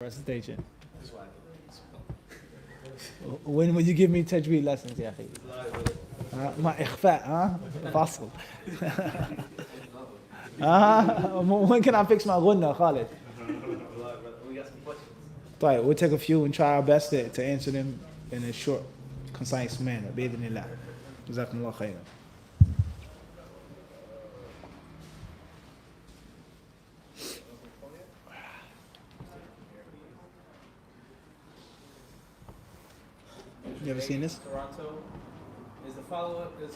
Recitation. When will you give me tajweed lessons, يا أخي? مع إخفاء فاصل. When can I fix my gunna, Khalid? طيب, we'll take a few and try our best to answer them in a short, concise manner. بإذن الله. جزاكم الله خيرا. You ever seen this? Toronto is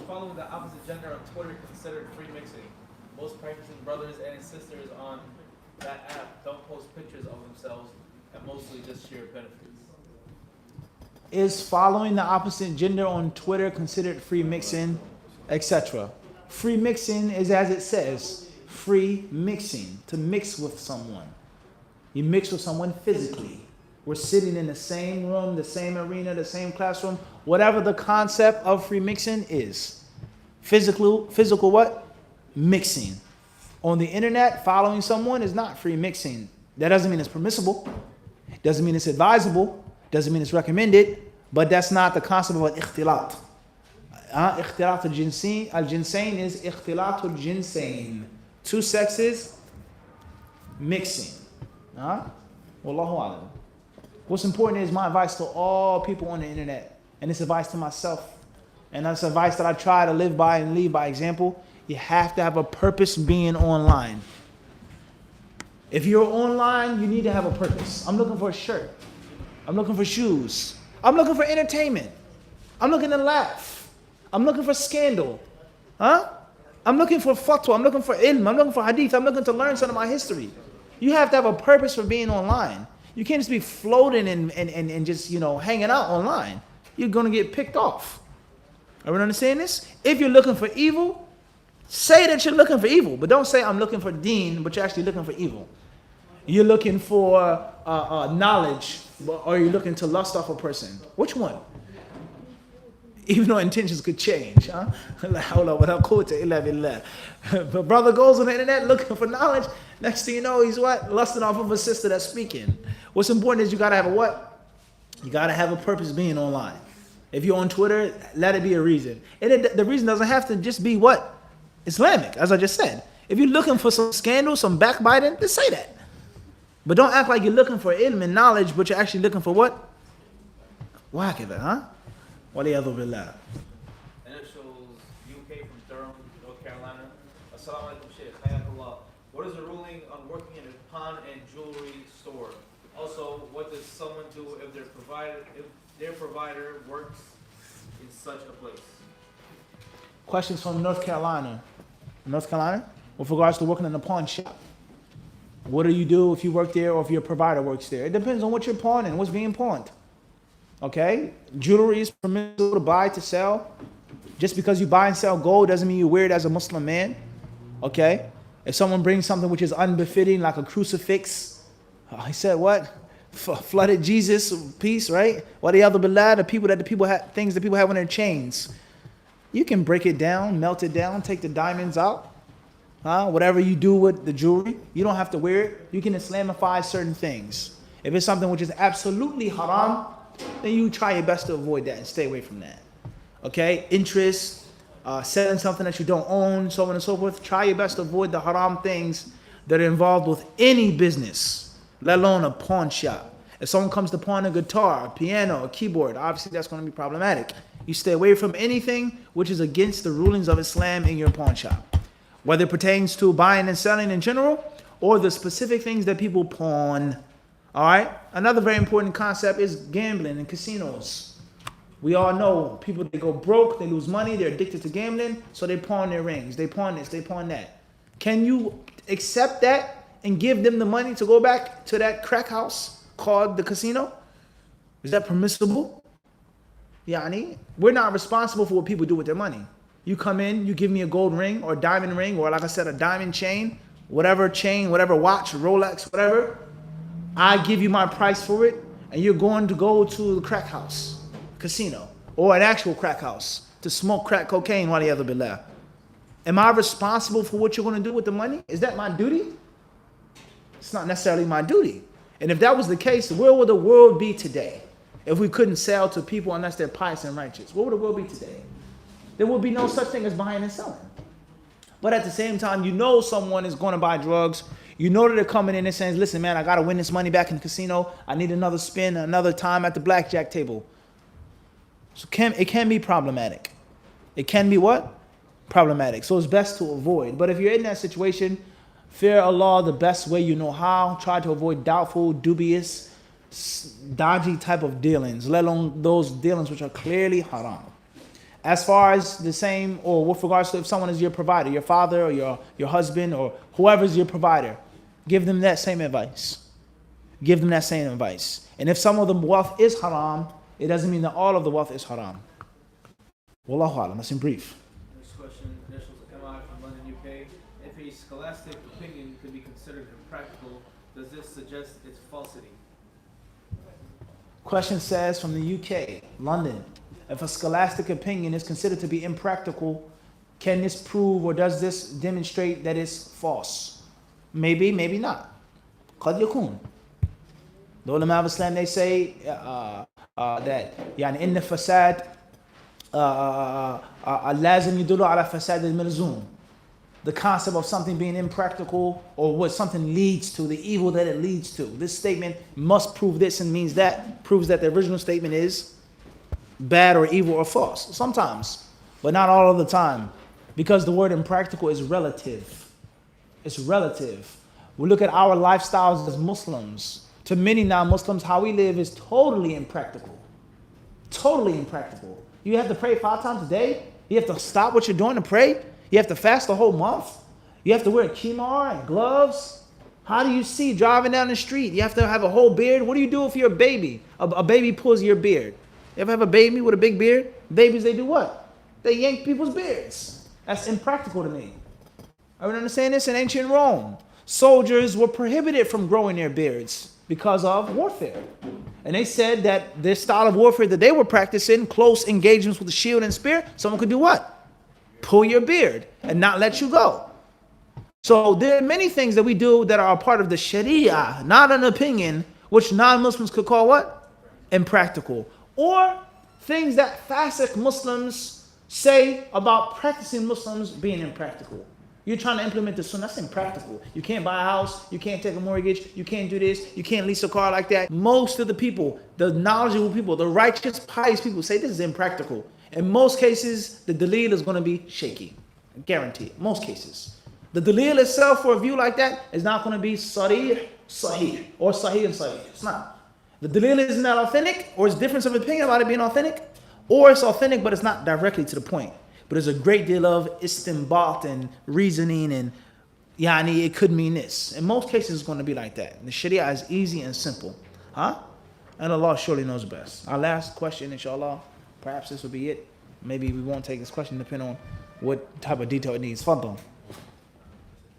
following the opposite gender on Twitter considered free mixing. Most practicing brothers and sisters on that app don't post pictures of themselves and mostly just share benefits. Is following the opposite gender on Twitter considered free mixing, etc.? Free mixing is, as it says, free mixing, to mix with someone. You mix with someone physically. We're sitting in the same room, the same arena, the same classroom, whatever the concept of free mixing is. Physical what? Mixing. On the internet, following someone is not free mixing. That doesn't mean it's permissible. Doesn't mean it's advisable. Doesn't mean it's recommended. But that's not the concept of an ikhtilat. Ikhtilat al-jinsain is ikhtilat al-jinsain. Two sexes mixing. Wallahu alam. What's important is my advice to all people on the internet, and it's advice to myself, and that's advice that I try to live by and lead by example. You have to have a purpose being online. If you're online, you need to have a purpose. I'm looking for a shirt. I'm looking for shoes. I'm looking for entertainment. I'm looking to laugh. I'm looking for scandal. I'm looking for fatwa. I'm looking for ilm. I'm looking for hadith. I'm looking to learn some of my history. You have to have a purpose for being online. You can't just be floating and just, hanging out online. You're going to get picked off. Everyone understand this? If you're looking for evil, say that you're looking for evil. But don't say I'm looking for deen, but you're actually looking for evil. You're looking for knowledge, or you're looking to lust off a person. Which one? Even though intentions could change. But brother goes on the internet looking for knowledge. Next thing you know, he's what? Lusting off of a sister that's speaking. What's important is you got to have a what? You got to have a purpose being online. If you're on Twitter, let it be a reason. And the reason doesn't have to just be what? Islamic, as I just said. If you're looking for some scandal, some backbiting, just say that. But don't act like you're looking for ilm and knowledge, but you're actually looking for what? Wahakidha, Waliyadhu billah. And it shows UK from Durham, North Carolina. Assalamu alaikum Shaykh, hayakallah. What is the ruling on working in a pawn and jewelry store? Also, what does someone do if their provider works in such a place? Questions from North Carolina. North Carolina? With regards to working in a pawn shop. What do you do if you work there or if your provider works there? It depends on what you're pawning, what's being pawned. Okay? Jewelry is permissible to buy, to sell. Just because you buy and sell gold doesn't mean you wear it as a Muslim man. Okay? If someone brings something which is unbefitting, like a crucifix, he said what? Flooded Jesus, peace, right? What the other billah, things that people have on their chains. You can break it down, melt it down, take the diamonds out. Whatever you do with the jewelry, you don't have to wear it. You can Islamify certain things. If it's something which is absolutely haram, then you try your best to avoid that and stay away from that. Okay? Interest, selling something that you don't own, so on and so forth. Try your best to avoid the haram things that are involved with any business, let alone a pawn shop. If someone comes to pawn a guitar, a piano, a keyboard, obviously that's going to be problematic. You stay away from anything which is against the rulings of Islam in your pawn shop. Whether it pertains to buying and selling in general, or the specific things that people pawn. All right? Another very important concept is gambling and casinos. We all know people, they go broke, they lose money, they're addicted to gambling, so they pawn their rings, they pawn this, they pawn that. Can you accept that and give them the money to go back to that crack house called the casino? Is that permissible? Yani, we're not responsible for what people do with their money. You come in, you give me a gold ring or a diamond ring, or like I said, a diamond chain, whatever watch, Rolex, whatever. I give you my price for it, and you're going to go to the crack house, casino, or an actual crack house to smoke crack cocaine, waliyadhu billah. Am I responsible for what you're going to do with the money? Is that my duty? It's not necessarily my duty. And if that was the case, where would the world be today? If we couldn't sell to people unless they're pious and righteous, where would the world be today? There would be no such thing as buying and selling. But at the same time, you know someone is going to buy drugs. You know that they're coming in and saying, listen, man, I got to win this money back in the casino. I need another spin, another time at the blackjack table. So it can be problematic. It can be what? Problematic. So it's best to avoid. But if you're in that situation, fear Allah the best way you know how. Try to avoid doubtful, dubious, dodgy type of dealings, let alone those dealings which are clearly haram. As far as the same, or with regards to if someone is your provider, your father or your husband or whoever is your provider, give them that same advice. Give them that same advice. And if some of the wealth is haram, it doesn't mean that all of the wealth is haram. Wallahu alam, that's in brief. Next question, initials MI from London, UK. If a scholastic opinion could be considered impractical, does this suggest its falsity? Question says from the UK, London. If a scholastic opinion is considered to be impractical, can this prove or does this demonstrate that it's false? Maybe, maybe not. قد يكون. The ulama of Islam, they say that يعني إن فساد لازم يدل على فساد الملزوم. The concept of something being impractical or what something leads to, the evil that it leads to. This statement must prove this and means that, proves that the original statement is bad or evil or false. Sometimes, but not all of the time. Because the word impractical is relative. It's relative. We look at our lifestyles as Muslims. To many non-Muslims, how we live is totally impractical. Totally impractical. You have to pray 5 times a day. You have to stop what you're doing to pray. You have to fast the whole month. You have to wear khimar and gloves. How do you see driving down the street? You have to have a whole beard. What do you do if you're a baby? A baby pulls your beard. You ever have a baby with a big beard? Babies, they do what? They yank people's beards. That's impractical to me. I would understand this in ancient Rome. Soldiers were prohibited from growing their beards because of warfare. And they said that this style of warfare that they were practicing, close engagements with the shield and spear, someone could do what? Pull your beard and not let you go. So there are many things that we do that are a part of the Sharia, not an opinion, which non-Muslims could call what? Impractical. Or things that Fasiq Muslims say about practicing Muslims being impractical. You're trying to implement the sunnah, that's impractical. You can't buy a house, you can't take a mortgage, you can't do this, you can't lease a car like that. Most of the people, the knowledgeable people, the righteous, pious people say this is impractical. In most cases, the dalil is going to be shaky. Guaranteed. Most cases. The dalil itself for a view like that is not going to be sarih, sahih, or sahih and sahih. It's not. The dalil is not authentic, or it's difference of opinion about it being authentic, or it's authentic but it's not directly to the point. But there's a great deal of istinbat and reasoning and yani it could mean this. In most cases it's going to be like that. The Sharia is easy and simple. And Allah surely knows best. Our last question, inshallah, perhaps this will be it. Maybe we won't take this question depending on what type of detail it needs. Fadl.